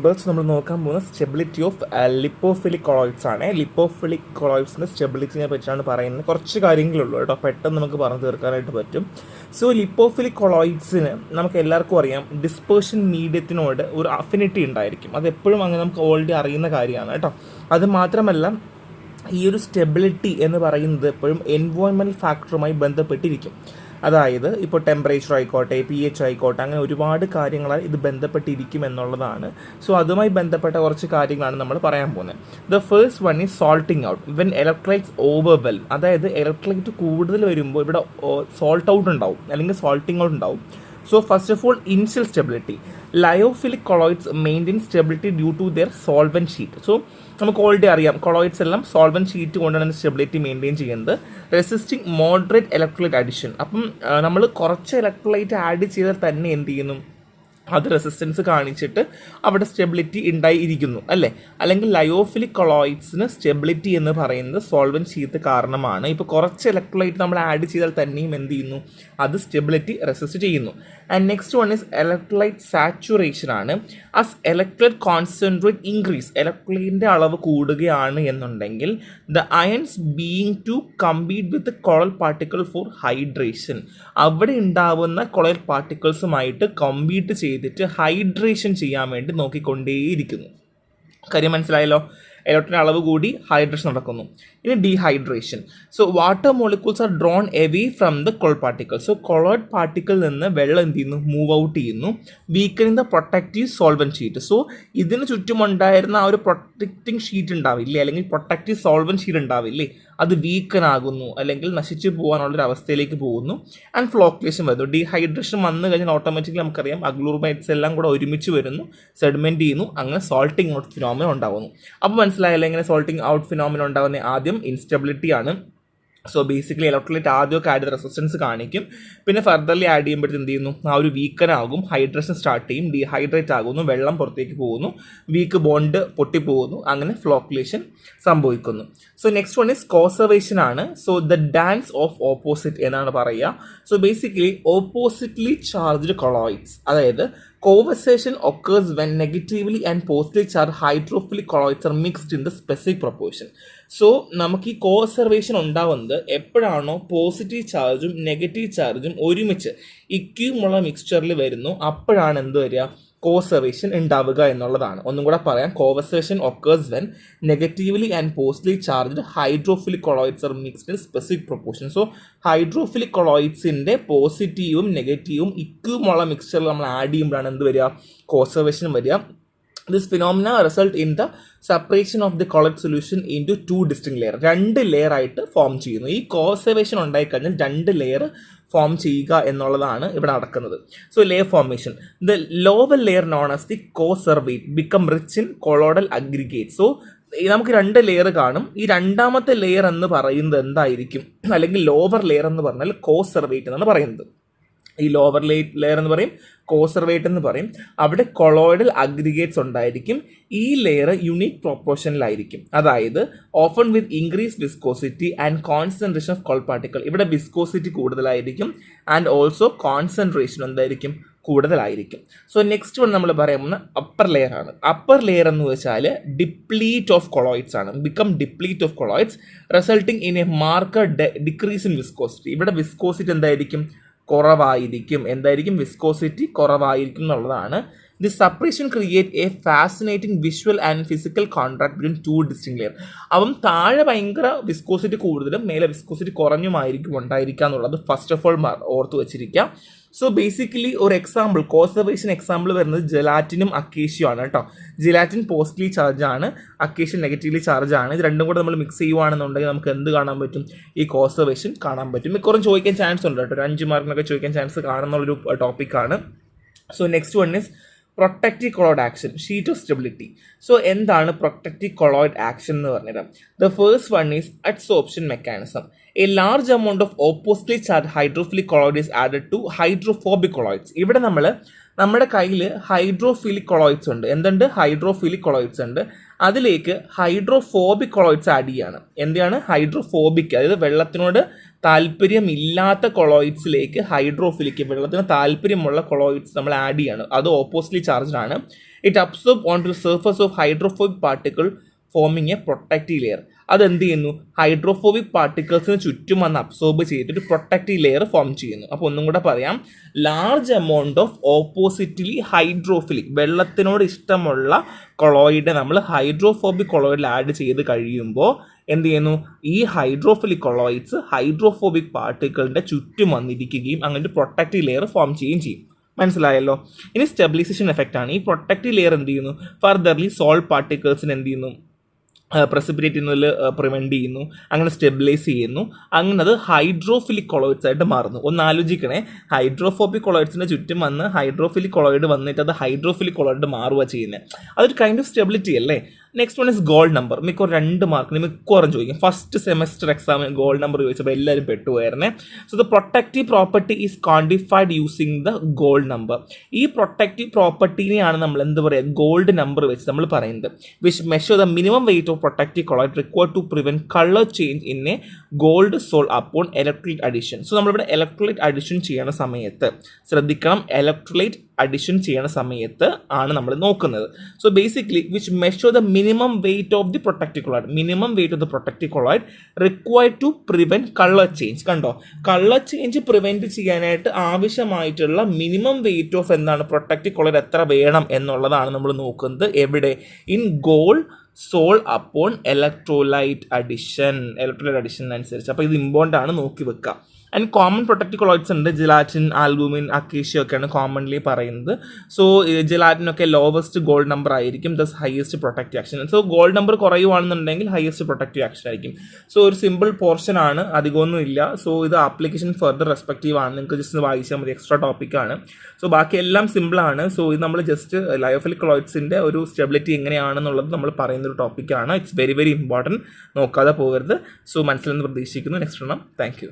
Bus നമ്മൾ നോക്കാൻ പോകുന്ന സ്റ്റെബിലിറ്റി ഓഫ് ലിപ്പോഫിലിക് കൊളോയിഡ്സ് ആണ്. ലിപ്പോഫിലിക് കൊളോയിഡ്സിൻ്റെ സ്റ്റെബിലിറ്റിനെ പറ്റിയാണ് പറയുന്നത്. കുറച്ച് കാര്യങ്ങളുള്ളൂ കേട്ടോ, പെട്ടെന്ന് നമുക്ക് പറഞ്ഞു തീർക്കാനായിട്ട് പറ്റും. സോ ലിപ്പോഫിലിക് കൊളോയിഡ്സിന് നമുക്ക് എല്ലാവർക്കും അറിയാം ഡിസ്പേർഷൻ മീഡിയത്തിനോട് ഒരു അഫിനിറ്റി ഉണ്ടായിരിക്കും. അതെപ്പോഴും അങ്ങനെ നമുക്ക് ഓൾറെഡി അറിയുന്ന കാര്യമാണ് കേട്ടോ. അത് മാത്രമല്ല ഈ ഒരു സ്റ്റെബിലിറ്റി എന്ന് പറയുന്നത് എപ്പോഴും എൻവയോൺമെൻറ്റൽ ഫാക്ടറുമായി ബന്ധപ്പെട്ടിരിക്കും. അതായത് ഇപ്പോൾ ടെമ്പറേച്ചർ ആയിക്കോട്ടെ, pH ആയിക്കോട്ടെ, അങ്ങനെ ഒരുപാട് കാര്യങ്ങളാൽ ഇത് ബന്ധപ്പെട്ടിരിക്കും എന്നുള്ളതാണ്. സോ അതുമായി ബന്ധപ്പെട്ട കുറച്ച് കാര്യങ്ങളാണ് നമ്മൾ പറയാൻ പോകുന്നത്. The first one is salting out when electrolytes ഓവർവെൽ. അതായത് ഇലക്ട്രോലൈറ്റ് കൂടുതൽ വരുമ്പോൾ ഇവിടെ സോൾട്ട് ഔട്ട് ഉണ്ടാവും, അല്ലെങ്കിൽ സോൾട്ടിങ് ഔട്ട് ഉണ്ടാവും. So first of all, initial stability. Lyophilic colloids maintain stability due to their solvent sheet. So നമുക്ക് ഓൾറെഡി അറിയാം കൊളോയിഡ്സ് എല്ലാം സോൾവൻറ്റ് ഷീറ്റ് കൊണ്ടാണ് സ്റ്റെബിലിറ്റി മെയിൻറ്റെയിൻ ചെയ്യുന്നത്. Resisting moderate electrolyte addition. അപ്പം നമ്മൾ കുറച്ച് ഇലക്ട്രോലൈറ്റ് ആഡ് ചെയ്താൽ തന്നെ എന്ത് ചെയ്യുന്നു, അത് റെസിസ്റ്റൻസ് കാണിച്ചിട്ട് അവിടെ സ്റ്റെബിലിറ്റി ഉണ്ടായിരിക്കുന്നു അല്ലേ. അല്ലെങ്കിൽ ലയോഫിലിക് കൊളോയിഡ്സിന് സ്റ്റെബിലിറ്റി എന്ന് പറയുന്നത് സോൾവൻറ്റ് ഷീറ്റ് കാരണമാണ്. ഇപ്പോൾ കുറച്ച് ഇലക്ട്രോലൈറ്റ് നമ്മൾ ആഡ് ചെയ്താൽ തന്നെയും എന്ത് ചെയ്യുന്നു, അത് സ്റ്റെബിലിറ്റി റെസിസ്റ്റ് ചെയ്യുന്നു. And next one is electrolyte saturation ആണ്. ആസ് ഇലക്ട്രോലൈറ്റ് കോൺസെൻട്രേറ്റ് ഇൻക്രീസ്, ഇലക്ട്രോലൈറ്റിൻ്റെ അളവ് കൂടുകയാണ് എന്നുണ്ടെങ്കിൽ the ions being to compete with colloidal particle for hydration, അവിടെ ഉണ്ടാവുന്ന കൊളൽ പാർട്ടിക്കിൾസുമായിട്ട് കമ്പീറ്റ് ചെയ്തിട്ട് ഹൈഡ്രേഷൻ ചെയ്യാൻ വേണ്ടി നോക്കിക്കൊണ്ടേയിരിക്കുന്നു. കാര്യം മനസ്സിലായല്ലോ, ഇലക്ട്രോണിൻ്റെ അളവ് കൂടി ഹൈഡ്രേഷൻ നടക്കുന്നു. ഇനി dehydration. So water molecules are drawn away from the colloid particle. So colloid പാർട്ടിക്കിളിൽ നിന്ന് വെള്ളം എന്ത് ചെയ്യുന്നു, മൂവ് ഔട്ട് ചെയ്യുന്നു. Weakening the protective solvent sheet. So ഇതിന് ചുറ്റുമുണ്ടായിരുന്ന ആ ഒരു പ്രൊട്ടക്റ്റിംഗ് ഷീറ്റ് ഉണ്ടാവില്ലേ, അല്ലെങ്കിൽ പ്രൊട്ടക്റ്റീവ് സോൾവൻറ്റ് ഷീറ്റ് ഉണ്ടാവില്ലേ, അത് വീക്കനാകുന്നു, അല്ലെങ്കിൽ നശിച്ചു പോകാനുള്ളൊരു അവസ്ഥയിലേക്ക് പോകുന്നു. ആൻഡ് ഫ്ലോക്കുലേഷൻ വരുന്നു. ഡീഹൈഡ്രേഷൻ വന്നു കഴിഞ്ഞാൽ ഓട്ടോമാറ്റിക്കലി നമുക്കറിയാം അഗ്ലൂറിനേറ്റ്സ് എല്ലാം കൂടെ ഒരുമിച്ച് വരുന്നു, സെഡിമെൻറ്റ് ചെയ്യുന്നു, അങ്ങനെ സോൾട്ടിങ് ഔട്ട് ഫിനോമിന ഉണ്ടാകുന്നു. അപ്പോൾ മനസ്സിലായല്ലോ എങ്ങനെ സോൾട്ടിങ് ഔട്ട് ഫിനോമിന ഉണ്ടാകുന്ന. ആദ്യം ഇൻസ്റ്റബിലിറ്റി ആണ്. സോ ബേസിക്കലി ഇലക്ട്രോലൈറ്റ് ആദ്യമൊക്കെ ആഡ് ചെയ്ത് റെസിസ്റ്റൻസ് കാണിക്കും, പിന്നെ ഫർദർലി ആഡ് ചെയ്യുമ്പോഴത്തേക്ക് എന്ത് ചെയ്യുന്നു, ആ ഒരു വീക്കനാകും, ഹൈഡ്രേഷൻ സ്റ്റാർട്ട് ചെയ്യും, ഡീഹൈഡ്രേറ്റ് ആകുന്നു, വെള്ളം പുറത്തേക്ക് പോകുന്നു, വീക്ക് ബോണ്ട് പൊട്ടിപ്പോകുന്നു, അങ്ങനെ ഫ്ലോക്കുലേഷൻ സംഭവിക്കുന്നു. So next one is conservation ആണ്. So the dance of opposite എന്നാണ് പറയുക. So basically oppositely charged colloids, അതായത് conversation occurs when negatively and positively charged hydrophilic colloids are mixed in the specific proportion. So നമുക്ക് ഈ conservation ഉണ്ടാവുന്നത് എപ്പോഴാണോ positive ചാർജും negative ചാർജും ഒരുമിച്ച് ഇക്വിമുള്ള മിക്സ്ചറിൽ വരുന്നു, അപ്പോഴാണ് എന്ത് വരിക, കോൺസർവേഷൻ ഉണ്ടാവുക എന്നുള്ളതാണ്. ഒന്നും കൂടെ പറയാം, conservation occurs when negatively and positively charged hydrophilic colloids are mixed in specific proportion. So hydrophilic കൊളോയിഡ്സിൻ്റെ പോസിറ്റീവും നെഗറ്റീവും ഇക്വിമുള്ള മിക്സ്ചറിൽ നമ്മൾ ആഡ് ചെയ്യുമ്പോഴാണ് എന്ത് വരിക, കോൺസർവേഷൻ വരിക. This phenomena result in the separation of the colloid solution into two distinct layers. രണ്ട് layer ആയിട്ട് ഫോം ചെയ്യുന്നു. ഈ കോൺസർവേഷൻ ഉണ്ടായിക്കഴിഞ്ഞാൽ രണ്ട് ലെയർ ഫോം ചെയ്യുക എന്നുള്ളതാണ് ഇവിടെ നടക്കുന്നത്. So layer formation. The lower layer known as the conservate become rich in colloidal aggregate. So നമുക്ക് രണ്ട് ലെയർ കാണും. ഈ രണ്ടാമത്തെ ലെയർ എന്ന് പറയുന്നത് എന്തായിരിക്കും, അല്ലെങ്കിൽ ലോവർ ലെയർ എന്ന് പറഞ്ഞാൽ കോൺസർവേറ്റ് എന്നാണ് പറയുന്നത്. ഈ ലോവർ ലെയർ എന്ന് പറയും, കോൺസർവേറ്റ് എന്ന് പറയും. അവിടെ കൊളോയിഡൽ അഗ്രിഗേറ്റ്സ് ഉണ്ടായിരിക്കും. ഈ ലെയർ യുണീക്ക് പ്രൊപ്പോർഷനിലായിരിക്കും, അതായത് often with increase viscosity and concentration of colloid particle. ഇവിടെ വിസ്കോസിറ്റി കൂടുതലായിരിക്കും ആൻഡ് ഓൾസോ കോൺസെൻട്രേഷൻ എന്തായിരിക്കും, കൂടുതലായിരിക്കും. സോ നെക്സ്റ്റ് വൺ നമ്മൾ പറയുന്ന അപ്പർ ലെയർ ആണ്. അപ്പർ ലെയർ എന്ന് വെച്ചാൽ ഡിപ്ലീറ്റ് ഓഫ് കൊളോയിഡ്സ് ആണ്, become deplete of colloids resulting in A marker decrease in viscosity. ഇവിടെ വിസ്കോസിറ്റി എന്തായിരിക്കും, കുറവായിരിക്കും. എന്തായിരിക്കും, വിസ്കോസിറ്റി കുറവായിരിക്കും എന്നുള്ളതാണ്. The separation create A fascinating visual and physical contract between two distinct layer. അപ്പം താഴെ ഭയങ്കര വിസ്കോസിറ്റി കൂടുതലും മേലെ വിസ്കോസിറ്റി കുറഞ്ഞുമായിരിക്കും ഉണ്ടായിരിക്കുക എന്നുള്ളത് ഫസ്റ്റ് ഓഫ് ഓൾ ഓർത്ത് വെച്ചിരിക്കാം. സോ ബേസിക്കലി ഒരു എക്സാമ്പിൾ, കോൺസർവേഷൻ എക്സാമ്പിൾ വരുന്നത് ജെലാറ്റിനും അക്കേഷ്യയും ആണ് കേട്ടോ. ജെലാറ്റിൻ പോസിറ്റീവ്ലി ചാർജ് ആണ്, അക്കേഷ്യ നെഗറ്റീവ്ലി ചാർജ് ആണ്. ഇത് രണ്ടും കൂടെ നമ്മൾ മിക്സ് ചെയ്യുവാണെന്നുണ്ടെങ്കിൽ നമുക്ക് എന്ത് കാണാൻ പറ്റും, ഈ കോൺസർവേഷൻ കാണാൻ പറ്റും. മിക്കവാറും ചോദിക്കാൻ ചാൻസ് ഉണ്ട് കേട്ടോ, ഒരു 5 മാർക്കിനൊക്കെ ചോദിക്കാൻ ചാൻസ് കാണുന്നുള്ളൊരു ടോപ്പിക്കാണ്. So next one is protective colloid action, sheet of stability. So എന്താണ് പ്രൊട്ടക്റ്റീവ് കൊളോയിഡ് ആക്ഷൻ എന്ന് പറഞ്ഞത്? The first one is adsorption mechanism. A large amount of oppositely charge hydrophilic colloid is added to hydrophobic colloids. ഇവിടെ നമ്മുടെ കയ്യിൽ hydrophilic colloids ഉണ്ട്. എന്തുണ്ട്, hydrophilic colloids ഉണ്ട്. അതിലേക്ക് ഹൈഡ്രോഫോബിക് കൊളോയിഡ്സ് ആഡ് ചെയ്യാണ്. എന്താണ് ഹൈഡ്രോഫോബിക്, അതായത് വെള്ളത്തിനോട് താല്പര്യമില്ലാത്ത കൊളോയിഡ്സിലേക്ക് ഹൈഡ്രോഫിലിക് വെള്ളത്തിന് താല്പര്യമുള്ള കൊളോയിഡ്സ് നമ്മൾ ആഡ് ചെയ്യാണ്. അത് ഓപ്പോസിറ്റ്ലി ചാർജ്ഡ് ആണ്. It absorb on to surface of hydrophobic particle forming a protective layer. അതെന്ത് ചെയ്യുന്നു? ഹൈഡ്രോഫോബിക് പാർട്ടിക്കിൾസിന് ചുറ്റും വന്ന് അബ്സോർബ് ചെയ്തിട്ട് പ്രൊട്ടക്റ്റീവ് ലെയർ ഫോം ചെയ്യുന്നു. അപ്പോൾ ഒന്നും കൂടെ പറയാം, large amount of oppositely hydrophilic വെള്ളത്തിനോട് ഇഷ്ടമുള്ള കൊളോയിഡ് നമ്മൾ ഹൈഡ്രോഫോബിക് കൊളോയിഡിൽ ആഡ് ചെയ്ത് കഴിയുമ്പോൾ എന്ത് ചെയ്യുന്നു? ഈ ഹൈഡ്രോഫിലിക് കൊളോയിഡ്സ് ഹൈഡ്രോഫോബിക് പാർട്ടിക്കിളിൻ്റെ ചുറ്റും വന്നിരിക്കുകയും അങ്ങനെ പ്രൊട്ടക്റ്റീവ് ലെയർ ഫോം ചെയ്യുകയും ചെയ്യും. മനസ്സിലായല്ലോ? ഇനി സ്റ്റെബിലൈസേഷൻ എഫക്റ്റ് ആണ്. ഈ പ്രൊട്ടക്റ്റീവ് ലെയർ എന്ത് ചെയ്യുന്നു? ഫർദർലി സോൾട്ട് പാർട്ടിക്കിൾസിന് എന്ത് ചെയ്യുന്നു? പ്രസിപ്പിറ്റേറ്റ് ചെയ്യുന്നതിൽ പ്രിവെൻറ്റ് ചെയ്യുന്നു, അങ്ങനെ സ്റ്റെബിലൈസ് ചെയ്യുന്നു. അങ്ങനെ അത് ഹൈഡ്രോഫിലിക് കൊളോയിഡ്സ് ആയിട്ട് മാറുന്നു. ഒന്ന് ആലോചിക്കണേ, ഹൈഡ്രോഫോബിക് കൊളോയിഡ്സിൻ്റെ ചുറ്റും വന്ന് ഹൈഡ്രോഫിലിക് കൊളോയിഡ് വന്നിട്ട് അത് ഹൈഡ്രോഫിലിക് കൊളോയിഡ് മാറുക ചെയ്യുന്നത്. അതൊരു കൈൻഡ് ഓഫ് സ്റ്റെബിലിറ്റി അല്ലേ? Next one is gold number. മിക്കവാറും 2 മാർക്കിന് മിക്കവാറും ചോദിക്കും. ഫസ്റ്റ് സെമസ്റ്റർ എക്സാമിന് ഗോൾഡ് നമ്പർ ചോദിച്ചപ്പോൾ എല്ലാവരും പെട്ടുപോയായിരുന്നേ. So the protective property is quantified using the gold number. ഈ പ്രൊട്ടക്റ്റീവ് പ്രോപ്പർട്ടീനെയാണ് നമ്മൾ എന്ത് പറയുക? ഗോൾഡ് നമ്പർ വെച്ച് നമ്മൾ പറയുന്നത്. Which measure the minimum weight of protective colloid required to prevent colour change in a gold sol upon electrolyte addition. So നമ്മളിവിടെ electrolyte addition ചെയ്യുന്ന സമയത്ത് ശ്രദ്ധിക്കണം, ഇലക്ട്രോലൈറ്റ് അഡിഷൻ ചെയ്യുന്ന സമയത്ത് ആണ് നമ്മൾ നോക്കുന്നത്. So basically which measure the minimum weight of the protective colloid. Minimum weight of the protective colloid required to prevent colour change. കണ്ടോ, കളർ ചേഞ്ച് പ്രിവെൻറ്റ് ചെയ്യാനായിട്ട് ആവശ്യമായിട്ടുള്ള മിനിമം വെയിറ്റ് ഓഫ് എന്താണ്? പ്രൊട്ടക്റ്റീവ് കൊളോയിഡ് എത്ര വേണം എന്നുള്ളതാണ് നമ്മൾ നോക്കുന്നത്. എവിടെ? In gold sol upon electrolyte addition. Electrolyte addition അനുസരിച്ച്. അപ്പോൾ ഇത് ഇമ്പോർട്ടൻ്റ് ആണ്, നോക്കി വെക്കുക. ആൻഡ് കോമൺ പ്രൊട്ടക്റ്റീവ് കൊളോയിഡ്സ് ഉണ്ട്. ജെലാറ്റിൻ, ആൽബുമിൻ, അക്കേഷ്യ ഒക്കെയാണ് കോമൺലി പറയുന്നത്. സോ ജെലാറ്റിനൊക്കെ ലോവസ്റ്റ് ഗോൾഡ് നമ്പർ ആയിരിക്കും, thus highest protective action. So gold number കുറയുവാണെന്നുണ്ടെങ്കിൽ ഹയസ്റ്റ് പ്രൊട്ടക്റ്റീവ് ആക്ഷൻ ആയിരിക്കും. സോ ഒരു സിമ്പിൾ പോർഷൻ ആണ്, അധികമൊന്നും ഇല്ല. സോ ഇത് ആപ്ലിക്കേഷൻ ഫർദർ റെസ്പെക്റ്റീവ് ആണ്, നിങ്ങൾക്ക് ജസ്റ്റ് വായിച്ചാൽ മതി, എക്സ്ട്രാ ടോപ്പിക്കാണ്. സോ ബാക്കി എല്ലാം സിമ്പിളാണ്. സോ ഇത് നമ്മൾ ജസ്റ്റ് ലയോഫിലിക് കൊളോയിഡ്സിൻ്റെ ഒരു സ്റ്റെബിലിറ്റി എങ്ങനെയാണെന്നുള്ളത് നമ്മൾ പറയുന്ന ഒരു ടോപ്പിക്കാണ്. ഇറ്റ്സ് വെരി വെരി ഇമ്പോർട്ടൻറ്റ്, നോക്കാതെ പോകരുത്. സോ മനസ്സിലെന്ന് പ്രതീക്ഷിക്കുന്നു. നെക്സ്റ്റ് എണ്ണം. Thank you.